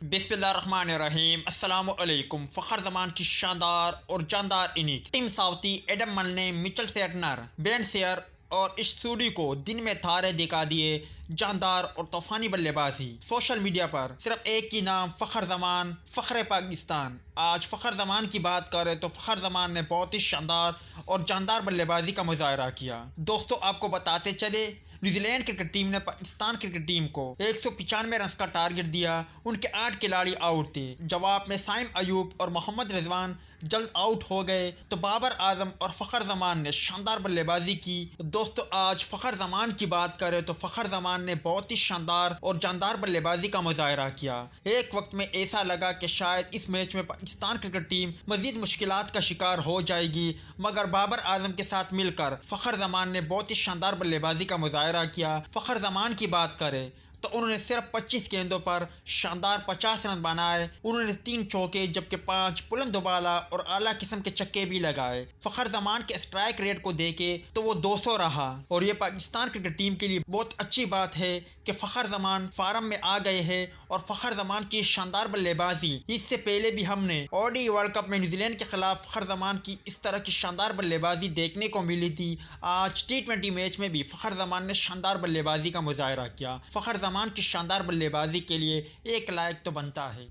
बिस्मिल्लाहिर्रहमानिर्रहीम अस्सलामुअलैकुम। फ़खर ज़मान की शानदार और जानदार इनिंग्स। टीम साउथी एडम मल ने मिचेल सेटनर, बेन शेयर और स्टूडी को दिन में तारे दिखा दिए जानदार और तूफानी बल्लेबाजी। सोशल मीडिया पर सिर्फ एक ही नाम फ़खर ज़मान, फ़ख्र पाकिस्तान। आज फ़खर ज़मान की बात करें तो फ़खर ज़मान ने बहुत ही शानदार और जानदार बल्लेबाजी का मुजाहरा किया। दोस्तों, आपको बताते चले, न्यूजीलैंड क्रिकेट टीम ने पाकिस्तान क्रिकेट टीम को 195 रन का टारगेट दिया। उनके 8 खिलाड़ी आउट थे। जवाब में साइम अयूब और मोहम्मद रिजवान जल्द आउट हो गए तो बाबर आजम और फ़खर ज़मान ने शानदार बल्लेबाजी की। दोस्तों, आज फ़खर ज़मान की बात करें तो फ़खर ज़मान ने बहुत ही शानदार और जानदार बल्लेबाजी का मुजाहरा किया। एक वक्त में ऐसा लगा कि शायद इस मैच में पाकिस्तान क्रिकेट टीम मज़ीद मुश्किलात का शिकार हो जाएगी, मगर बाबर आजम के साथ मिलकर फ़खर ज़मान ने बहुत ही शानदार बल्लेबाजी का मुजाहरा किया। फ़खर ज़मान की बात करें तो उन्होंने सिर्फ 25 गेंदों पर शानदार 50 रन बनाए। उन्होंने 3 चौके जबकि 5 बुलंद बाला और आला किस्म के छक्के भी लगाए। फ़खर ज़मान के स्ट्राइक रेट को देखे तो वो 200 रहा और ये पाकिस्तान क्रिकेट टीम के लिए बहुत अच्छी बात है कि फ़खर ज़मान फार्म में आ गए हैं। और फ़खर ज़मान की शानदार बल्लेबाजी, इससे पहले भी हमने ओडी वर्ल्ड कप में न्यूजीलैंड के खिलाफ फ़खर ज़मान की इस तरह की शानदार बल्लेबाजी देखने को मिली थी। आज T20 मैच में भी फ़खर ज़मान ने शानदार बल्लेबाजी का मुजाहरा किया। फ़खर ज़मान की शानदार बल्लेबाजी के लिए एक लाइक तो बनता है।